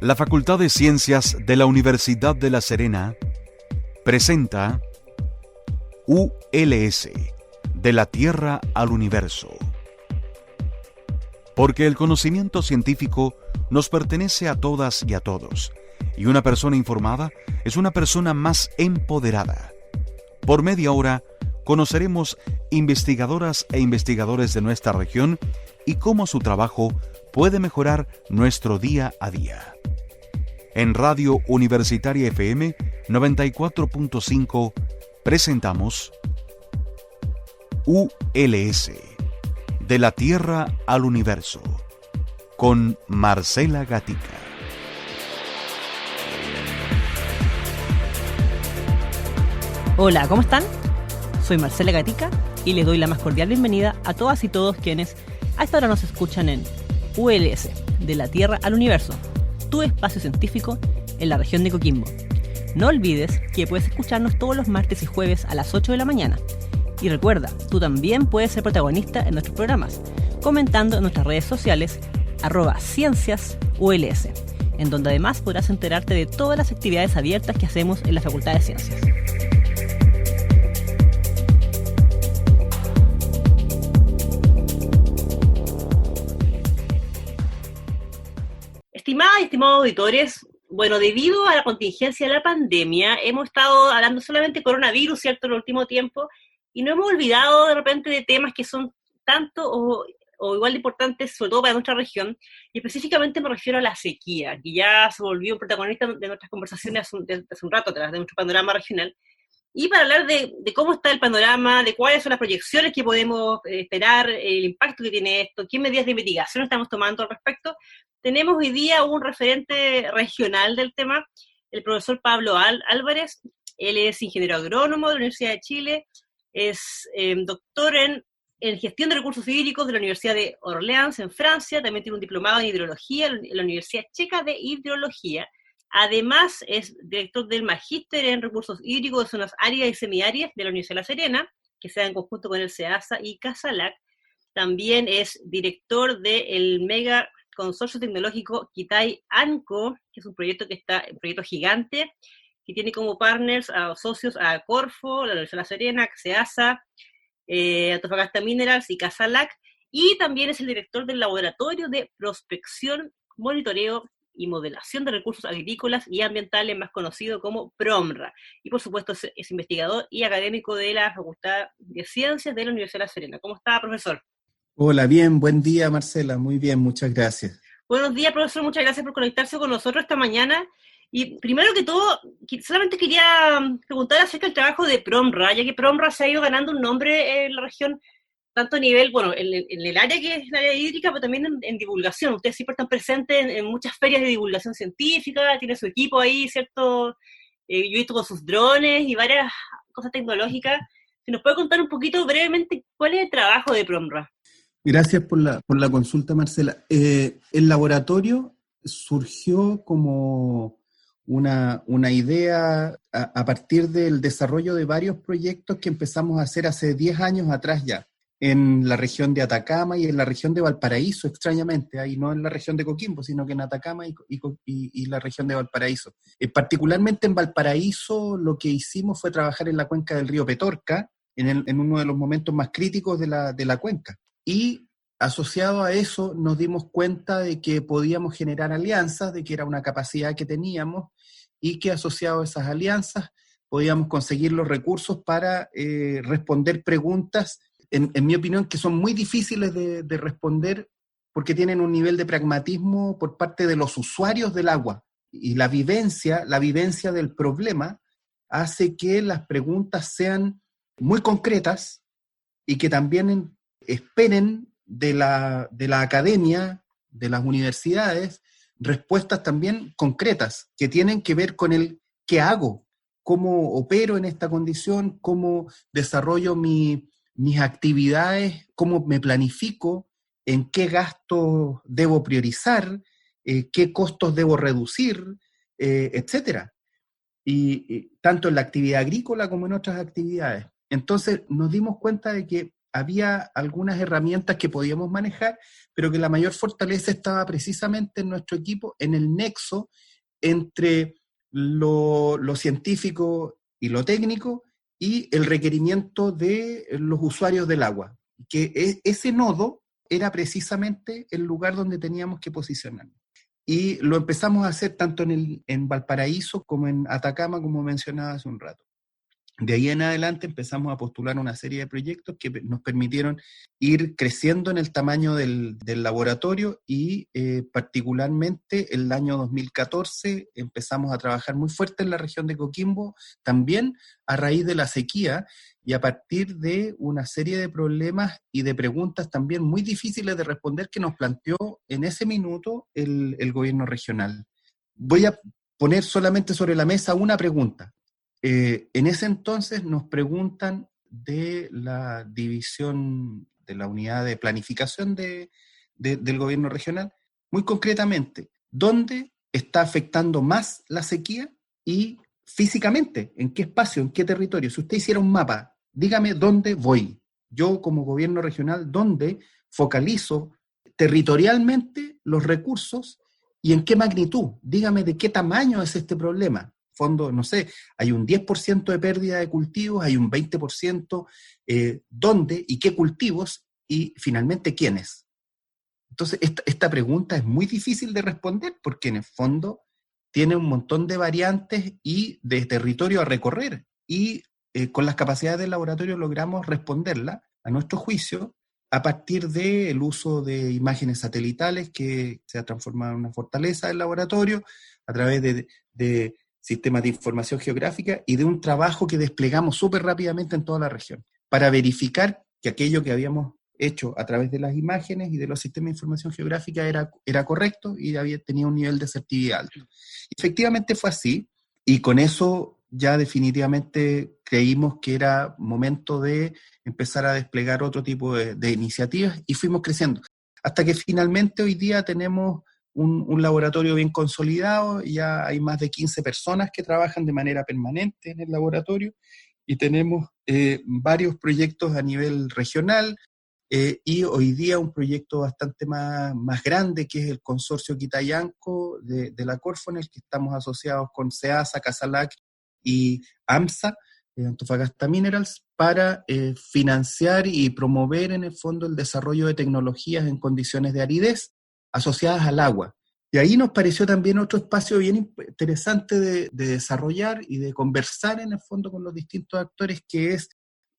La Facultad de Ciencias de la Universidad de La Serena presenta ULS, de la Tierra al Universo. Porque el conocimiento científico nos pertenece a todas y a todos, y una persona informada es una persona más empoderada. Por media hora conoceremos investigadoras e investigadores de nuestra región y cómo su trabajo puede mejorar nuestro día a día. En Radio Universitaria FM 94.5 presentamos ULS, de la Tierra al Universo, con Marcela Gatica. Hola, ¿cómo están? Soy Marcela Gatica y les doy la más cordial bienvenida a todas y todos quienes a esta hora nos escuchan en ULS, de la Tierra al Universo, tu espacio científico en la región de Coquimbo. No olvides que puedes escucharnos todos los martes y jueves a las 8 de la mañana. Y recuerda, tú también puedes ser protagonista en nuestros programas, comentando en nuestras redes sociales @cienciasuls, en donde además podrás enterarte de todas las actividades abiertas que hacemos en la Facultad de Ciencias. Estimadas y estimados auditores, bueno, debido a la contingencia de la pandemia, hemos estado hablando solamente de coronavirus, ¿cierto?, en el último tiempo, y no hemos olvidado de repente de temas que son tanto o igual de importantes, sobre todo para nuestra región, y específicamente me refiero a la sequía, que ya se volvió un protagonista de nuestras conversaciones hace un rato atrás, de nuestro panorama regional. Y para hablar de cómo está el panorama, de cuáles son las proyecciones que podemos esperar, el impacto que tiene esto, qué medidas de mitigación estamos tomando al respecto, tenemos hoy día un referente regional del tema, el profesor Pablo Álvarez. Él es ingeniero agrónomo de la Universidad de Chile, es doctor en gestión de recursos hídricos de la Universidad de Orleans en Francia, también tiene un diplomado en hidrología en la Universidad Checa de Hidrología. Además, es director del Magíster en Recursos Hídricos de Zonas Áridas y Semiáridas de la Universidad de La Serena, que se da en conjunto con el SEASA y CASALAC. También es director del mega consorcio tecnológico Kitai ANCO, que es un proyecto gigante, que tiene como partners a socios a Corfo, la Universidad de La Serena, SEASA, Antofagasta Minerals y CASALAC. Y también es el director del Laboratorio de Prospección, Monitoreo y Modelación de Recursos Agrícolas y Ambientales, más conocido como PROMRA. Y por supuesto es investigador y académico de la Facultad de Ciencias de la Universidad de La Serena. ¿Cómo está, profesor? Hola, bien, buen día, Marcela, muy bien, muchas gracias. Buenos días, profesor, muchas gracias por conectarse con nosotros esta mañana. Y primero que todo, solamente quería preguntar acerca del trabajo de PROMRA, ya que PROMRA se ha ido ganando un nombre en la región, tanto a nivel, bueno, en el área que es el área hídrica, pero también en divulgación. Ustedes siempre están presentes en muchas ferias de divulgación científica, tiene su equipo ahí, ¿cierto? Yo he visto con sus drones y varias cosas tecnológicas. ¿Se nos puede contar un poquito brevemente cuál es el trabajo de PROMRA? Gracias por la consulta, Marcela. El laboratorio surgió como una idea a partir del desarrollo de varios proyectos que empezamos a hacer hace 10 años atrás ya, en la región de Atacama y en la región de Valparaíso, extrañamente, ahí no en la región de Coquimbo, sino que en Atacama y la región de Valparaíso. Particularmente en Valparaíso, lo que hicimos fue trabajar en la cuenca del río Petorca, en uno de los momentos más críticos de la cuenca. Y asociado a eso nos dimos cuenta de que podíamos generar alianzas, de que era una capacidad que teníamos y que asociado a esas alianzas podíamos conseguir los recursos para responder preguntas, en mi opinión, que son muy difíciles de responder porque tienen un nivel de pragmatismo por parte de los usuarios del agua. Y la vivencia del problema hace que las preguntas sean muy concretas y que también esperen de la academia, de las universidades, respuestas también concretas que tienen que ver con el qué hago, cómo opero en esta condición, cómo desarrollo mis actividades, cómo me planifico, en qué gastos debo priorizar, qué costos debo reducir, etcétera. Y tanto en la actividad agrícola como en otras actividades. Entonces nos dimos cuenta de que había algunas herramientas que podíamos manejar, pero que la mayor fortaleza estaba precisamente en nuestro equipo, en el nexo entre lo científico y lo técnico y el requerimiento de los usuarios del agua. Que ese nodo era precisamente el lugar donde teníamos que posicionarnos. Y lo empezamos a hacer tanto en Valparaíso como en Atacama, como mencionaba hace un rato. De ahí en adelante empezamos a postular una serie de proyectos que nos permitieron ir creciendo en el tamaño del laboratorio y particularmente el año 2014 empezamos a trabajar muy fuerte en la región de Coquimbo, también a raíz de la sequía y a partir de una serie de problemas y de preguntas también muy difíciles de responder que nos planteó en ese minuto el gobierno regional. Voy a poner solamente sobre la mesa una pregunta. En ese entonces nos preguntan de la división de la unidad de planificación del gobierno regional, muy concretamente, ¿dónde está afectando más la sequía y físicamente, en qué espacio, en qué territorio? Si usted hiciera un mapa, dígame dónde voy. Yo como gobierno regional, ¿dónde focalizo territorialmente los recursos y en qué magnitud? Dígame de qué tamaño es este problema. Fondo, no sé, hay un 10% de pérdida de cultivos, hay un 20%, ¿dónde y qué cultivos? Y finalmente, ¿quiénes? Entonces, esta pregunta es muy difícil de responder porque en el fondo tiene un montón de variantes y de territorio a recorrer. Y con las capacidades del laboratorio logramos responderla, a nuestro juicio, a partir del uso de imágenes satelitales que se ha transformado en una fortaleza del laboratorio, a través de sistemas de información geográfica y de un trabajo que desplegamos súper rápidamente en toda la región, para verificar que aquello que habíamos hecho a través de las imágenes y de los sistemas de información geográfica era correcto y tenía un nivel de asertividad alto. Efectivamente fue así, y con eso ya definitivamente creímos que era momento de empezar a desplegar otro tipo de iniciativas y fuimos creciendo. Hasta que finalmente hoy día tenemos un laboratorio bien consolidado, ya hay más de 15 personas que trabajan de manera permanente en el laboratorio y tenemos varios proyectos a nivel regional y hoy día un proyecto bastante más grande que es el consorcio Quitayanco de la Corfo, en el que estamos asociados con SEASA, Casalac y AMSA, Antofagasta Minerals, para financiar y promover en el fondo el desarrollo de tecnologías en condiciones de aridez asociadas al agua. Y ahí nos pareció también otro espacio bien interesante de desarrollar y de conversar en el fondo con los distintos actores, que es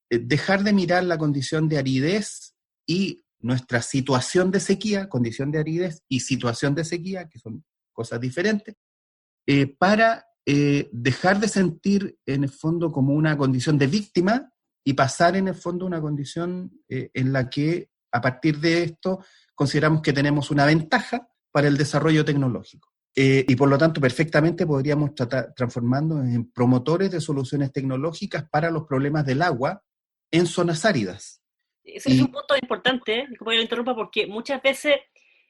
dejar de mirar la condición de aridez y nuestra situación de sequía, condición de aridez y situación de sequía, que son cosas diferentes, para dejar de sentir en el fondo como una condición de víctima y pasar en el fondo a una condición en la que a partir de esto consideramos que tenemos una ventaja para el desarrollo tecnológico. Y por lo tanto perfectamente podríamos transformarnos en promotores de soluciones tecnológicas para los problemas del agua en zonas áridas. Ese es un punto importante, como yo lo interrumpa, porque muchas veces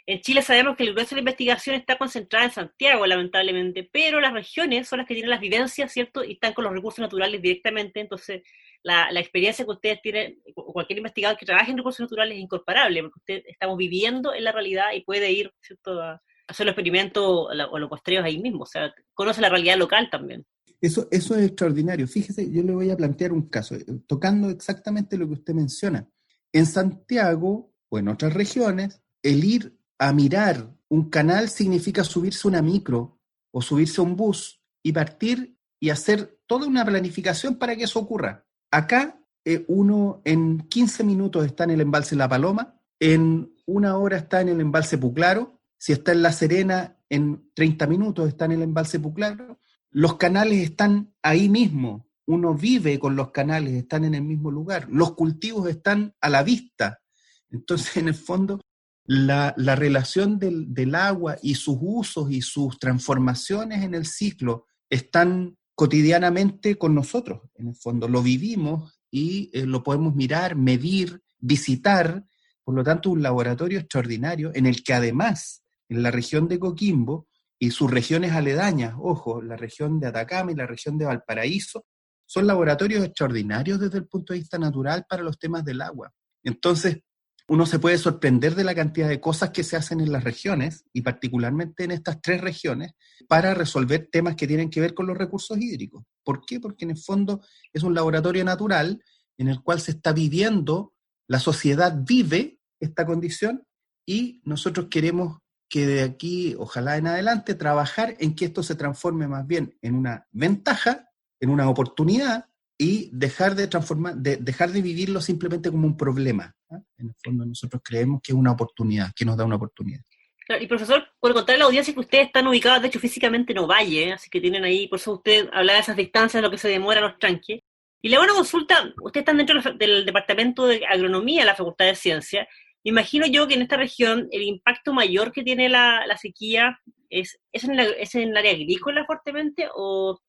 en Chile sabemos que el grueso de la investigación está concentrada en Santiago, lamentablemente, pero las regiones son las que tienen las vivencias, ¿cierto? Y están con los recursos naturales directamente, entonces la experiencia que ustedes tienen, o cualquier investigador que trabaje en recursos naturales es incomparable, porque estamos viviendo en la realidad y puede ir, ¿cierto?, a hacer los experimentos o los muestreos ahí mismo, o sea, conoce la realidad local también. Eso es extraordinario. Fíjese, yo le voy a plantear un caso, tocando exactamente lo que usted menciona. En Santiago, o en otras regiones, el ir a mirar un canal significa subirse a una micro o subirse a un bus y partir y hacer toda una planificación para que eso ocurra. Acá uno en 15 minutos está en el embalse La Paloma, en 1 hora está en el embalse Puclaro, si está en La Serena, en 30 minutos está en el embalse Puclaro. Los canales están ahí mismo, uno vive con los canales, están en el mismo lugar, los cultivos están a la vista. Entonces, en el fondo, la relación del agua y sus usos y sus transformaciones en el ciclo están cotidianamente con nosotros. En el fondo, lo vivimos y lo podemos mirar, medir, visitar. Por lo tanto, un laboratorio extraordinario en el que además, en la región de Coquimbo y sus regiones aledañas, ojo, la región de Atacama y la región de Valparaíso, son laboratorios extraordinarios desde el punto de vista natural para los temas del agua. Entonces, uno se puede sorprender de la cantidad de cosas que se hacen en las regiones, y particularmente en estas 3 regiones, para resolver temas que tienen que ver con los recursos hídricos. ¿Por qué? Porque en el fondo es un laboratorio natural en el cual se está viviendo, la sociedad vive esta condición, y nosotros queremos que de aquí, ojalá en adelante, trabajar en que esto se transforme más bien en una ventaja, en una oportunidad, y dejar de vivirlo simplemente como un problema. En el fondo nosotros creemos que es una oportunidad, que nos da una oportunidad. Claro, y profesor, por contar a la audiencia que ustedes están ubicados, de hecho, físicamente en Ovalle, así que tienen ahí, por eso usted hablaba de esas distancias, lo que se demora los tranques. Y le hago una consulta, ustedes están dentro del Departamento de Agronomía de la Facultad de Ciencias. Me imagino yo que en esta región el impacto mayor que tiene la sequía es en el área agrícola fuertemente, o...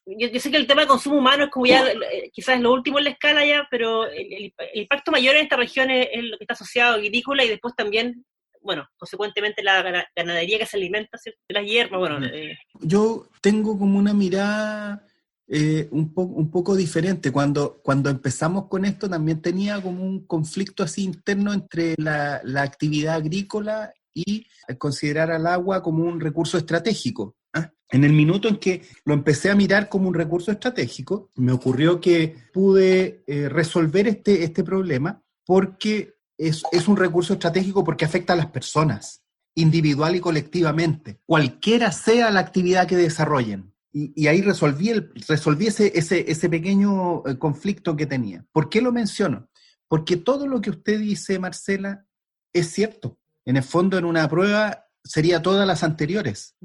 Yo sé que el tema de consumo humano es como ya quizás lo último en la escala ya, pero el impacto mayor en esta región es lo que está asociado a agrícola, y después también, bueno, consecuentemente la ganadería que se alimenta, ¿cierto?, de las hierbas. Bueno, Yo tengo como una mirada un poco diferente. Cuando empezamos con esto también tenía como un conflicto así interno entre la actividad agrícola y considerar al agua como un recurso estratégico. En el minuto en que lo empecé a mirar como un recurso estratégico, me ocurrió que pude resolver este problema, porque es un recurso estratégico porque afecta a las personas, individual y colectivamente, cualquiera sea la actividad que desarrollen. Y ahí resolví ese pequeño conflicto que tenía. ¿Por qué lo menciono? Porque todo lo que usted dice, Marcela, es cierto. En el fondo, en una prueba, sería todas las anteriores.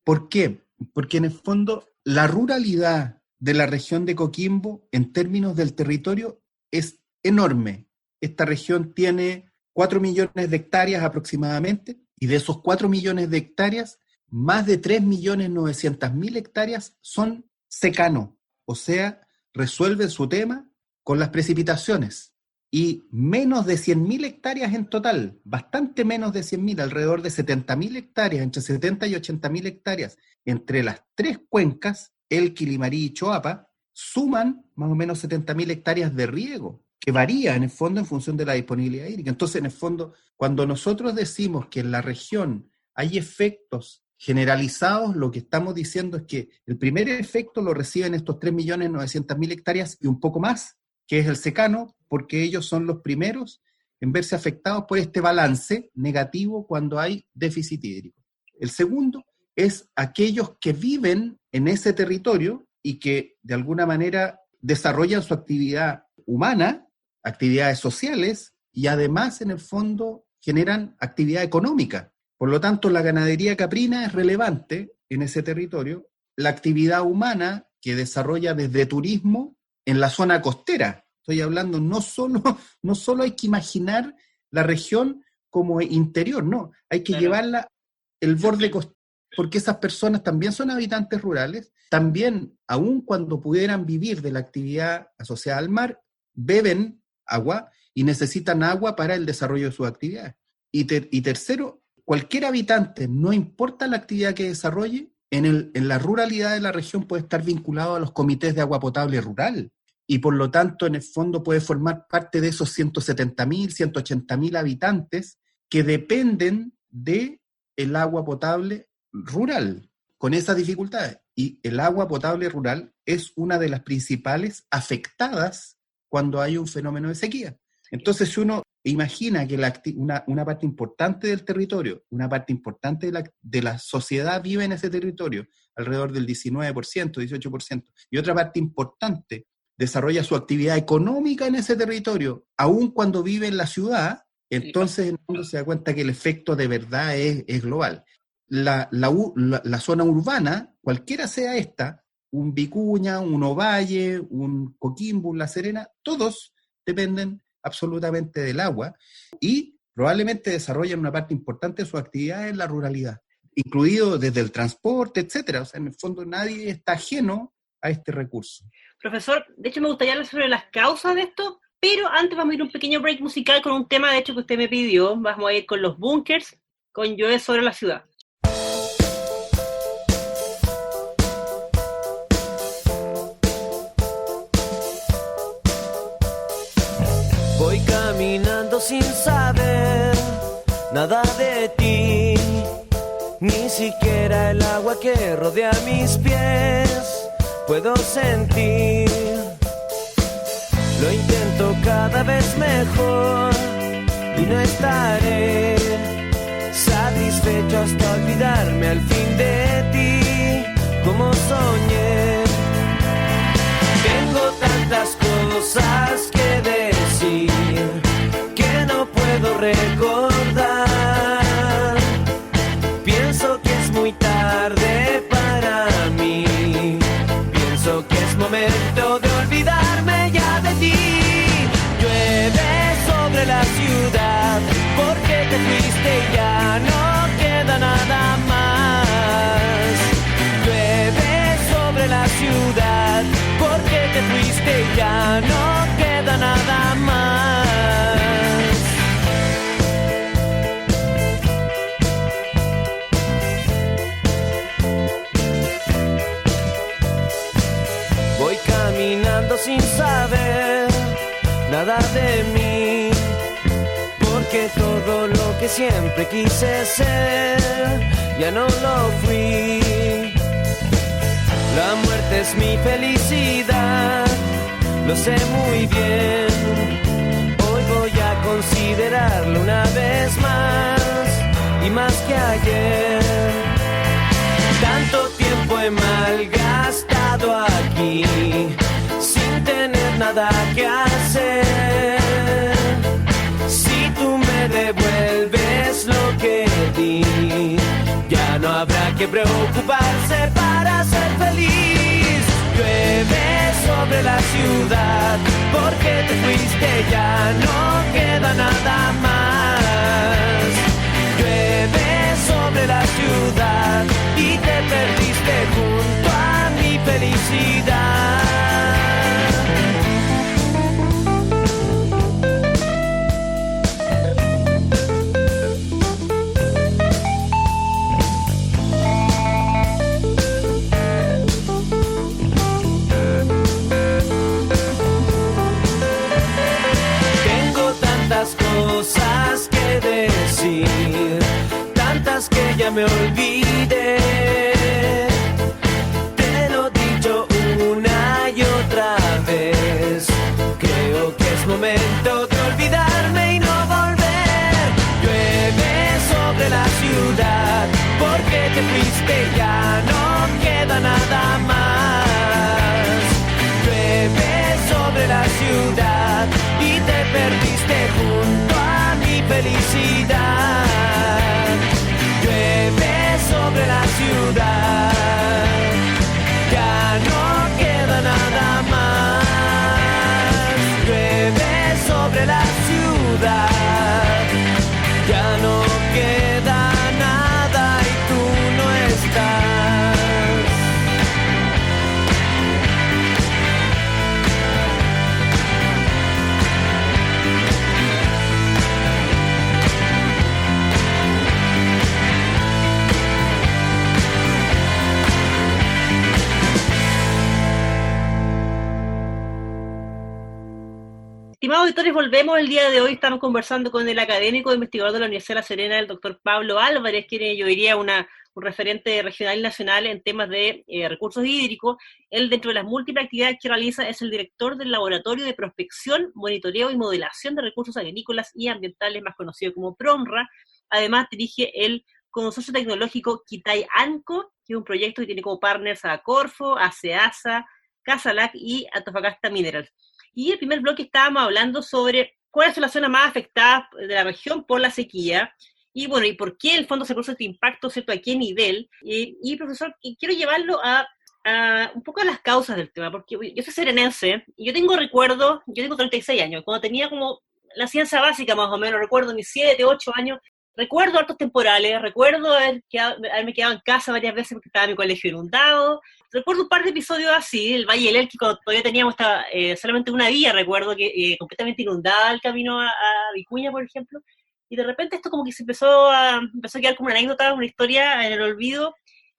¿Por qué? Porque en el fondo la ruralidad de la región de Coquimbo en términos del territorio es enorme. Esta región tiene 4 millones de hectáreas aproximadamente, y de esos 4 millones de hectáreas, más de 3.900.000 hectáreas son secano, o sea, resuelven su tema con las precipitaciones. Y menos de 100.000 hectáreas en total, bastante menos de 100.000, alrededor de 70.000 hectáreas, entre 70 y 80.000 hectáreas, entre las 3 cuencas, Elqui, Limarí y Choapa, suman más o menos 70.000 hectáreas de riego, que varía en el fondo en función de la disponibilidad hídrica. Entonces, en el fondo, cuando nosotros decimos que en la región hay efectos generalizados, lo que estamos diciendo es que el primer efecto lo reciben estos 3.900.000 hectáreas y un poco más, que es el secano, porque ellos son los primeros en verse afectados por este balance negativo cuando hay déficit hídrico. El segundo es aquellos que viven en ese territorio y que de alguna manera desarrollan su actividad humana, actividades sociales, y además en el fondo generan actividad económica. Por lo tanto, la ganadería caprina es relevante en ese territorio, la actividad humana que desarrolla desde turismo en la zona costera. Estoy hablando, no solo hay que imaginar la región como interior, no, hay que llevarla el borde costero, porque esas personas también son habitantes rurales, también, aun cuando pudieran vivir de la actividad asociada al mar, beben agua y necesitan agua para el desarrollo de sus actividades. Y tercero, cualquier habitante, no importa la actividad que desarrolle, en la ruralidad de la región puede estar vinculado a los comités de agua potable rural, y por lo tanto en el fondo puede formar parte de esos 170.000, 180.000 habitantes que dependen del agua potable rural, con esas dificultades. Y el agua potable rural es una de las principales afectadas cuando hay un fenómeno de sequía. Entonces, si uno imagina que una parte importante del territorio, una parte importante de la sociedad vive en ese territorio, alrededor del 19%, 18%, y otra parte importante desarrolla su actividad económica en ese territorio, aun cuando vive en la ciudad, entonces el mundo se da cuenta que el efecto de verdad es global. La zona urbana, cualquiera sea esta, un Vicuña, un Ovalle, un Coquimbo, La Serena, todos dependen absolutamente del agua y probablemente desarrollan una parte importante de su actividad en la ruralidad, incluido desde el transporte, etcétera. O sea, en el fondo nadie está ajeno a este recurso. Profesor, de hecho me gustaría hablar sobre las causas de esto, pero antes vamos a ir a un pequeño break musical con un tema, de hecho, que usted me pidió. Vamos a ir con Los Bunkers, con Llueve sobre la ciudad. Voy caminando caminando sin saber nada de ti, ni siquiera el agua que rodea mis pies puedo sentir. Lo intento cada vez mejor y no estaré satisfecho hasta olvidarme al fin de ti, como soñé. Tengo tantas cosas que decir que no puedo recordar. Pienso que es muy tarde para mí. Pienso que es momento de olvidarme ya de ti. Llueve sobre la ciudad porque te fuiste y ya no queda nada más. Llueve sobre la ciudad porque te fuiste y ya no queda nada más. Voy caminando sin saber nada de mí, porque todo lo que siempre quise ser ya no lo fui. La muerte es mi felicidad, lo sé muy bien. Hoy voy a considerarlo una vez más y más que ayer. Tanto tiempo he malgastado aquí sin tener nada que hacer. Si tú me devuelves lo que di, ya no habrá que preocuparse para ser feliz. Llueve sobre la ciudad porque te fuiste, ya no queda nada más. Llueve sobre la ciudad y te perdiste junto a mi felicidad. Cosas que decir, tantas que ya me olvidé. Te lo he dicho una y otra vez. Creo que es momento de olvidarme y no volver. Llueve sobre la ciudad porque te fuiste, ya no queda nada más. Llueve sobre la ciudad y te perdiste junto a mi felicidad. Llueve sobre la ciudad, ya no queda nada más. Llueve sobre la ciudad, ya no queda nada y tú no estás. Estimados auditores, volvemos el día de hoy. Estamos conversando con el académico investigador de la Universidad de La Serena, el doctor Pablo Álvarez, quien yo diría un referente regional y nacional en temas de recursos hídricos. Él, dentro de las múltiples actividades que realiza, es el director del Laboratorio de Prospección, Monitoreo y Modelación de Recursos Agrícolas y Ambientales, más conocido como PROMRA. Además, dirige el consorcio tecnológico Quitay Anco, que es un proyecto que tiene como partners a Corfo, a SEASA, Casalac y Antofagasta Minerals. Y el primer bloque estábamos hablando sobre cuáles son las zonas más afectadas de la región por la sequía, y bueno, y por qué el fondo se produce este impacto, ¿cierto?, a qué nivel. Y profesor, quiero llevarlo a un poco a las causas del tema, porque yo soy serenense, y yo tengo recuerdos, yo tengo 36 años, cuando tenía como la ciencia básica más o menos, recuerdo mis 7, 8 años, recuerdo hartos temporales, recuerdo haberme quedado en casa varias veces porque estaba mi colegio inundado. Recuerdo un par de episodios así, el Valle del Elqui, cuando todavía teníamos solamente una vía, recuerdo que completamente inundada el camino a Vicuña, por ejemplo, y de repente esto como que se empezó a quedar como una anécdota, una historia en el olvido.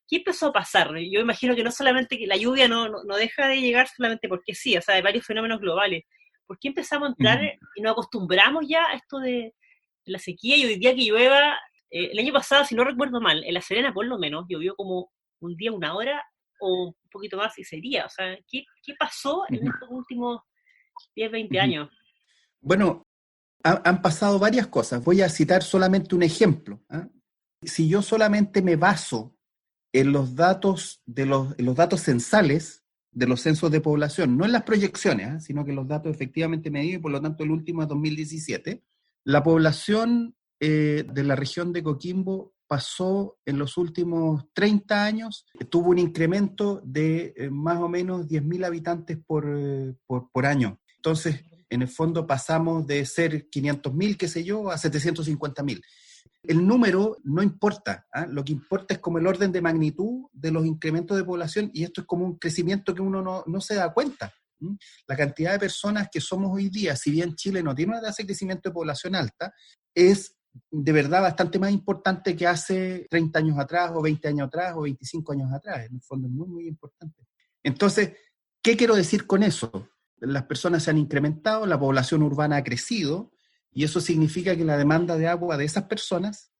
¿Qué empezó a pasar? Yo imagino que no solamente que la lluvia no deja de llegar solamente porque sí, o sea, hay varios fenómenos globales. ¿por qué empezamos a entrar y nos acostumbramos ya a esto de la sequía y hoy día que llueva? El año pasado, si no recuerdo mal, en La Serena por lo menos, llovió como un día, una hora, o un poquito más y sería. O sea, ¿qué pasó en estos últimos 10, 20 años? Bueno, han pasado varias cosas. Voy a citar solamente un ejemplo. Si yo solamente me baso en los datos en los datos censales de los censos de población, no en las proyecciones, sino que los datos efectivamente medidos, y por lo tanto el último es 2017, la población de la región de Coquimbo pasó en los últimos 30 años, tuvo un incremento de más o menos 10.000 habitantes por año. Entonces, en el fondo pasamos de ser 500.000, qué sé yo, a 750.000. El número no importa, lo que importa es como el orden de magnitud de los incrementos de población, y esto es como un crecimiento que uno no se da cuenta. La cantidad de personas que somos hoy día, si bien Chile no tiene una tasa de crecimiento de población alta, es de verdad bastante más importante que hace 30 años atrás, o 20 años atrás, o 25 años atrás. En el fondo es muy, muy importante. Entonces, ¿qué quiero decir con eso? Las personas se han incrementado, la población urbana ha crecido, y eso significa que la demanda de agua de esas personas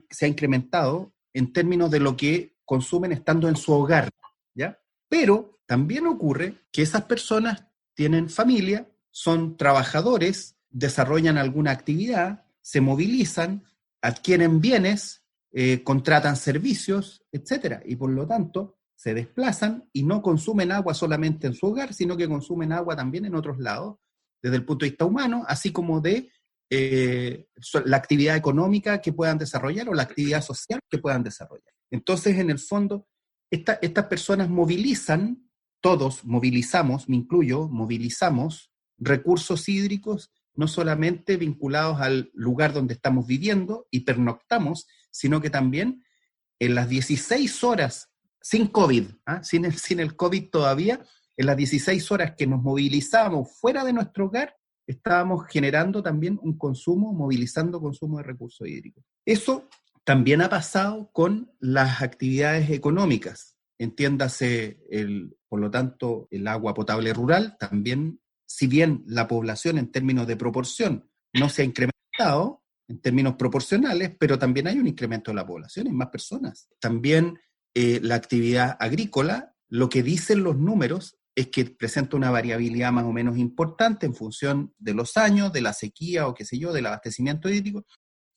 se ha incrementado en términos de lo que consumen estando en su hogar, ¿ya? Pero también ocurre que esas personas tienen familia, son trabajadores, desarrollan alguna actividad, se movilizan, adquieren bienes, contratan servicios, etc. Y por lo tanto se desplazan y no consumen agua solamente en su hogar, sino que consumen agua también en otros lados, desde el punto de vista humano, así como de la actividad económica que puedan desarrollar o la actividad social que puedan desarrollar. Entonces, en el fondo, estas personas movilizan, todos movilizamos, me incluyo, movilizamos recursos hídricos no solamente vinculados al lugar donde estamos viviendo y pernoctamos, sino que también en las 16 horas, sin COVID, sin el COVID todavía, en las 16 horas que nos movilizamos fuera de nuestro hogar, estábamos generando también un consumo, movilizando consumo de recursos hídricos. Eso también ha pasado con las actividades económicas. Entiéndase, por lo tanto, el agua potable rural también, si bien la población en términos de proporción no se ha incrementado en términos proporcionales, pero también hay un incremento de la población, hay más personas. También la actividad agrícola, lo que dicen los números es que presenta una variabilidad más o menos importante en función de los años, de la sequía o qué sé yo, del abastecimiento hídrico,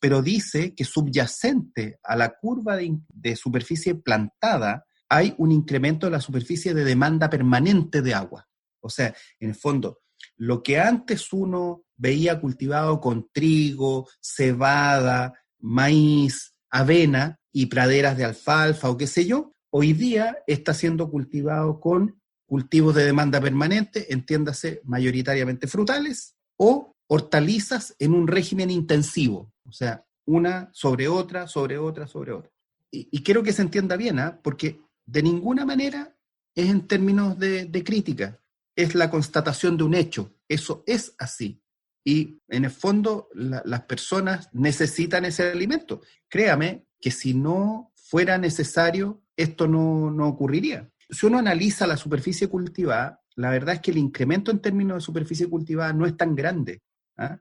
pero dice que subyacente a la curva de superficie plantada hay un incremento de la superficie de demanda permanente de agua. O sea, en el fondo, lo que antes uno veía cultivado con trigo, cebada, maíz, avena y praderas de alfalfa o qué sé yo, hoy día está siendo cultivado con cultivos de demanda permanente, entiéndase mayoritariamente frutales, o hortalizas en un régimen intensivo, o sea, una sobre otra, sobre otra, sobre otra. Y quiero que se entienda bien, porque de ninguna manera es en términos de crítica, es la constatación de un hecho, eso es así. Y en el fondo las personas necesitan ese alimento. Créame que si no fuera necesario, esto no ocurriría. Si uno analiza la superficie cultivada, la verdad es que el incremento en términos de superficie cultivada no es tan grande,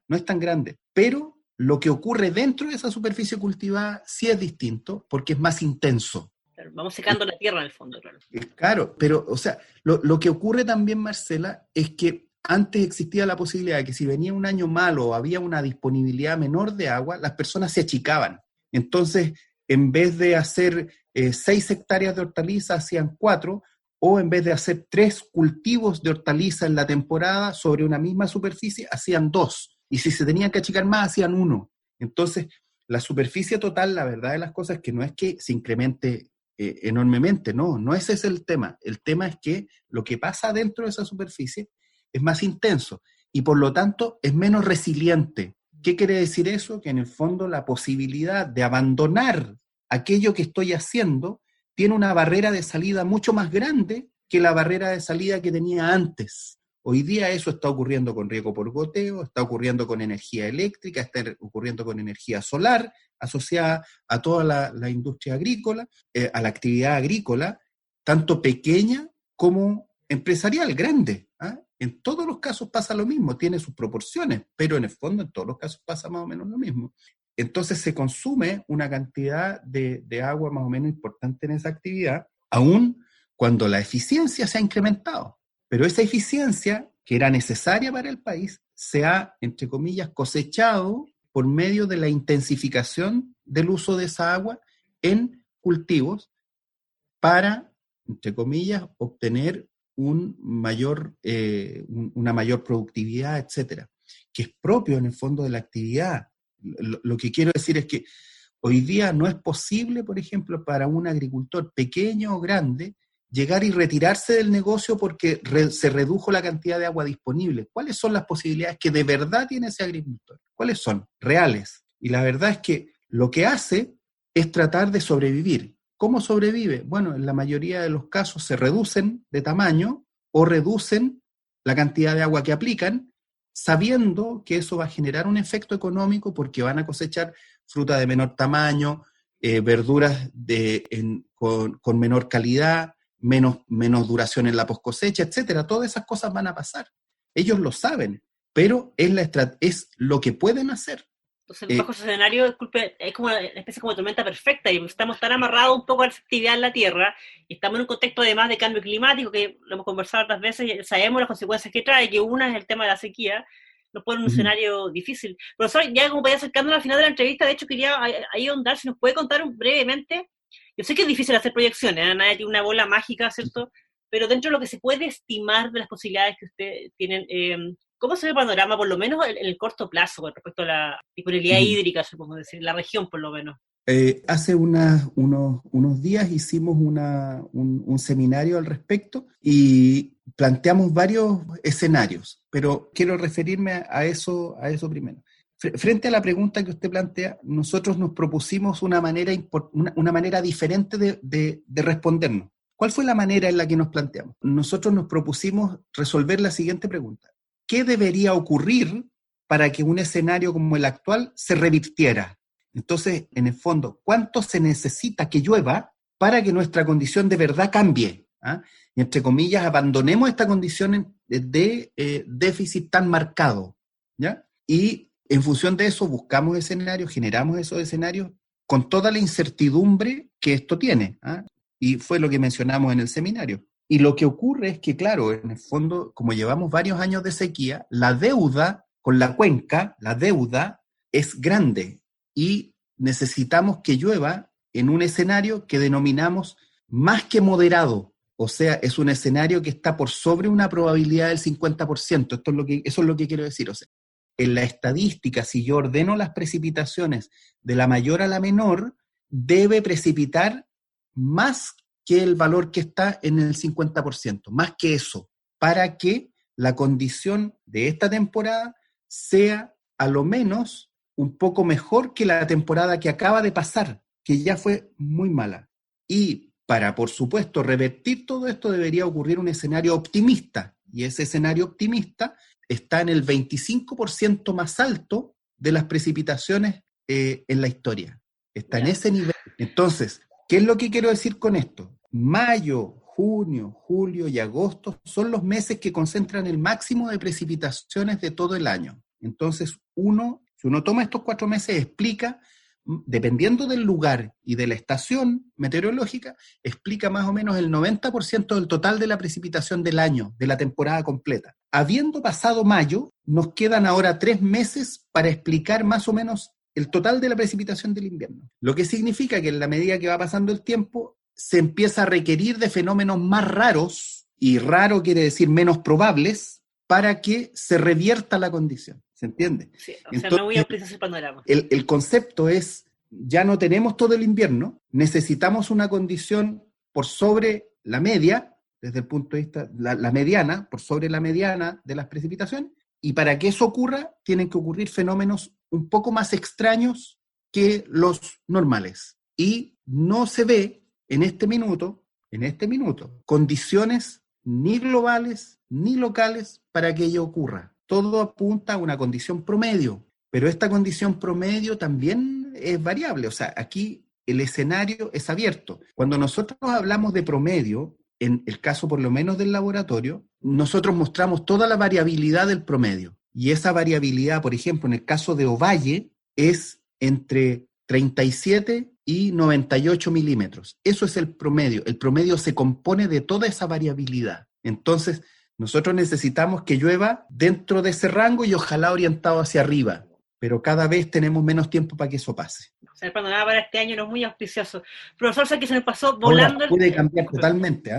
no es tan grande, pero lo que ocurre dentro de esa superficie cultivada sí es distinto porque es más intenso. Claro, vamos secando la tierra en el fondo, claro. Claro, pero, o sea, lo que ocurre también, Marcela, es que antes existía la posibilidad de que si venía un año malo o había una disponibilidad menor de agua, las personas se achicaban. Entonces, en vez de hacer 6 hectáreas de hortaliza, hacían 4, o en vez de hacer 3 cultivos de hortaliza en la temporada sobre una misma superficie, hacían 2. Y si se tenían que achicar más, hacían 1. Entonces, la superficie total, la verdad de las cosas es que no es que se incremente enormemente, no ese es el tema. El tema es que lo que pasa dentro de esa superficie es más intenso y por lo tanto es menos resiliente. ¿Qué quiere decir eso? Que en el fondo la posibilidad de abandonar aquello que estoy haciendo tiene una barrera de salida mucho más grande que la barrera de salida que tenía antes. Hoy día eso está ocurriendo con riego por goteo, está ocurriendo con energía eléctrica, está ocurriendo con energía solar, asociada a toda la industria agrícola, a la actividad agrícola, tanto pequeña como empresarial, grande. En todos los casos pasa lo mismo, tiene sus proporciones, pero en el fondo en todos los casos pasa más o menos lo mismo. Entonces se consume una cantidad de agua más o menos importante en esa actividad, aun cuando la eficiencia se ha incrementado. Pero esa eficiencia, que era necesaria para el país, se ha, entre comillas, cosechado por medio de la intensificación del uso de esa agua en cultivos para, entre comillas, obtener una mayor productividad, etcétera, que es propio en el fondo de la actividad. Lo que quiero decir es que hoy día no es posible, por ejemplo, para un agricultor pequeño o grande, llegar y retirarse del negocio porque se redujo la cantidad de agua disponible. ¿Cuáles son las posibilidades que de verdad tiene ese agricultor? ¿Cuáles son? Reales. Y la verdad es que lo que hace es tratar de sobrevivir. ¿Cómo sobrevive? Bueno, en la mayoría de los casos se reducen de tamaño o reducen la cantidad de agua que aplican, sabiendo que eso va a generar un efecto económico porque van a cosechar fruta de menor tamaño, verduras con menor calidad, menos duración en la poscosecha, etcétera. Todas esas cosas van a pasar. Ellos lo saben, pero es lo que pueden hacer. Entonces, bajo ese escenario, disculpe, es como una especie como de tormenta perfecta y estamos tan amarrados un poco a esa actividad en la Tierra y estamos en un contexto además de cambio climático que lo hemos conversado otras veces y sabemos las consecuencias que trae, que una es el tema de la sequía, nos pone en un escenario difícil. Profesor, ya como para ir acercándonos al final de la entrevista, de hecho quería ahí ahondar, si nos puede contar brevemente. Yo sé que es difícil hacer proyecciones, nadie tiene una bola mágica, ¿cierto? Pero dentro de lo que se puede estimar de las posibilidades que ustedes tienen, ¿cómo se ve el panorama, por lo menos en el corto plazo, con respecto a la disponibilidad hídrica, supongo decir, la región por lo menos? Hace unos días hicimos un seminario al respecto y planteamos varios escenarios, pero quiero referirme a eso primero. Frente a la pregunta que usted plantea, nosotros nos propusimos una manera diferente de respondernos. ¿Cuál fue la manera en la que nos planteamos? Nosotros nos propusimos resolver la siguiente pregunta. ¿Qué debería ocurrir para que un escenario como el actual se revirtiera? Entonces, en el fondo, ¿cuánto se necesita que llueva para que nuestra condición de verdad cambie? Y entre comillas, abandonemos esta condición de déficit tan marcado, ¿ya? Y en función de eso buscamos escenarios, generamos esos escenarios con toda la incertidumbre que esto tiene, y fue lo que mencionamos en el seminario. Y lo que ocurre es que, claro, en el fondo, como llevamos varios años de sequía, la deuda con la cuenca, la deuda es grande y necesitamos que llueva en un escenario que denominamos más que moderado, o sea, es un escenario que está por sobre una probabilidad del 50%, eso es lo que quiero decir, o sea, en la estadística, si yo ordeno las precipitaciones de la mayor a la menor, debe precipitar más que el valor que está en el 50%, más que eso, para que la condición de esta temporada sea a lo menos un poco mejor que la temporada que acaba de pasar, que ya fue muy mala. Y para, por supuesto, revertir todo esto debería ocurrir un escenario optimista, y ese escenario optimista está en el 25% más alto de las precipitaciones en la historia. Está en ese nivel. Entonces, ¿qué es lo que quiero decir con esto? Mayo, junio, julio y agosto son los meses que concentran el máximo de precipitaciones de todo el año. Entonces, si uno toma estos 4 meses, explica, dependiendo del lugar y de la estación meteorológica, explica más o menos el 90% del total de la precipitación del año, de la temporada completa. Habiendo pasado mayo, nos quedan ahora 3 meses para explicar más o menos el total de la precipitación del invierno. Lo que significa que en la medida que va pasando el tiempo, se empieza a requerir de fenómenos más raros, y raro quiere decir menos probables, para que se revierta la condición. ¿Se entiende? Sí, no voy a ampliar ese panorama. El concepto es, ya no tenemos todo el invierno, necesitamos una condición por sobre la media, desde el punto de vista, la mediana, por sobre la mediana de las precipitaciones, y para que eso ocurra, tienen que ocurrir fenómenos un poco más extraños que los normales. Y no se ve en este minuto, condiciones ni globales ni locales para que ello ocurra. Todo apunta a una condición promedio, pero esta condición promedio también es variable. O sea, aquí el escenario es abierto. Cuando nosotros hablamos de promedio, en el caso por lo menos del laboratorio, nosotros mostramos toda la variabilidad del promedio. Y esa variabilidad, por ejemplo, en el caso de Ovalle, es entre 37 y 98 milímetros. Eso es el promedio. El promedio se compone de toda esa variabilidad. Entonces, nosotros necesitamos que llueva dentro de ese rango y ojalá orientado hacia arriba, pero cada vez tenemos menos tiempo para que eso pase. O sea, el panorama para este año no es muy auspicioso. Profesor, sé que se me pasó volando. Ahora, puede cambiar totalmente,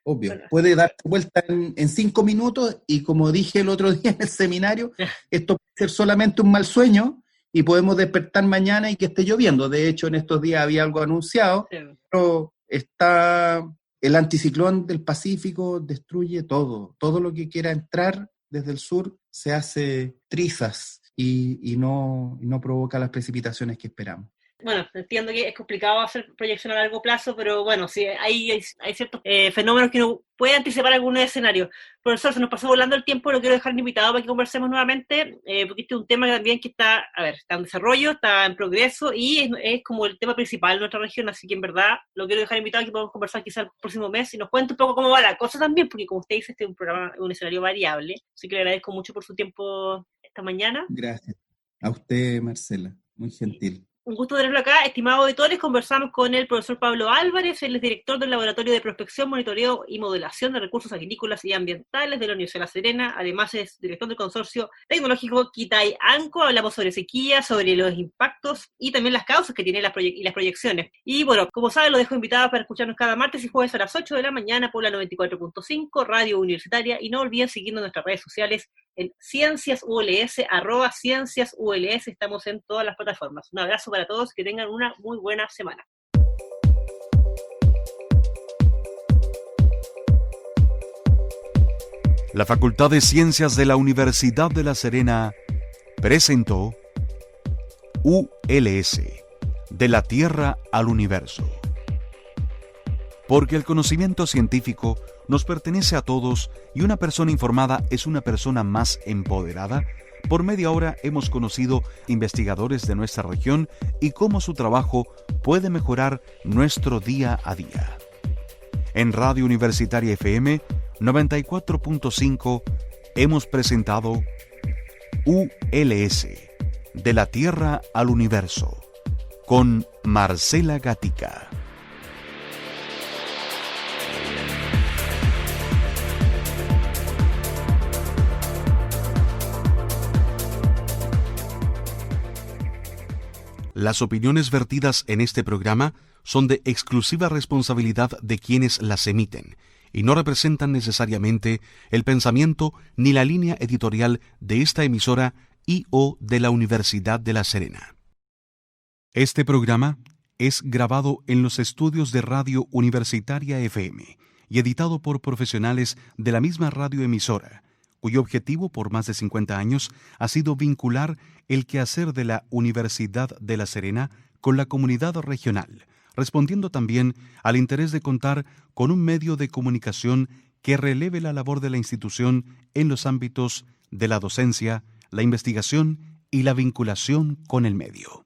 obvio. Bueno. Puede dar vuelta en 5 minutos y como dije el otro día en el seminario, esto puede ser solamente un mal sueño y podemos despertar mañana y que esté lloviendo. De hecho, en estos días había algo anunciado, sí. Pero está el anticiclón del Pacífico, destruye todo. Todo lo que quiera entrar desde el sur se hace trizas y no provoca las precipitaciones que esperamos. Bueno, entiendo que es complicado hacer proyección a largo plazo, pero bueno, sí, hay ciertos fenómenos que uno puede anticipar algunos escenarios. Profesor, se nos pasó volando el tiempo, lo quiero dejar invitado para que conversemos nuevamente, porque este es un tema también que está en desarrollo, está en progreso y es como el tema principal de nuestra región, así que en verdad lo quiero dejar invitado, que podemos conversar quizás el próximo mes y nos cuente un poco cómo va la cosa también, porque como usted dice, este es un escenario variable, así que le agradezco mucho por su tiempo esta mañana. Gracias. A usted, Marcela, muy gentil. Un gusto tenerlo acá, estimados auditores. Conversamos con el profesor Pablo Álvarez, él es director del Laboratorio de Prospección, Monitoreo y Modelación de Recursos Agrícolas y Ambientales de la Universidad de La Serena. Además es director del consorcio tecnológico Kitay Anco. Hablamos sobre sequía, sobre los impactos y también las causas que tiene las proyecciones. Y bueno, como saben, lo dejo invitado para escucharnos cada martes y jueves a las 8 de la mañana por la 94.5, Radio Universitaria. Y no olviden seguirnos en nuestras redes sociales en CienciasULS, @CienciasULS, estamos en todas las plataformas. Un abrazo para todos, que tengan una muy buena semana. La Facultad de Ciencias de la Universidad de La Serena presentó ULS, de la Tierra al Universo. Porque el conocimiento científico nos pertenece a todos y una persona informada es una persona más empoderada. Por media hora hemos conocido investigadores de nuestra región y cómo su trabajo puede mejorar nuestro día a día. En Radio Universitaria FM 94.5 hemos presentado ULS, de la Tierra al Universo, con Marcela Gatica. Las opiniones vertidas en este programa son de exclusiva responsabilidad de quienes las emiten y no representan necesariamente el pensamiento ni la línea editorial de esta emisora y/o de la Universidad de La Serena. Este programa es grabado en los estudios de Radio Universitaria FM y editado por profesionales de la misma radioemisora, cuyo objetivo por más de 50 años ha sido vincular el quehacer de la Universidad de La Serena con la comunidad regional, respondiendo también al interés de contar con un medio de comunicación que releve la labor de la institución en los ámbitos de la docencia, la investigación y la vinculación con el medio.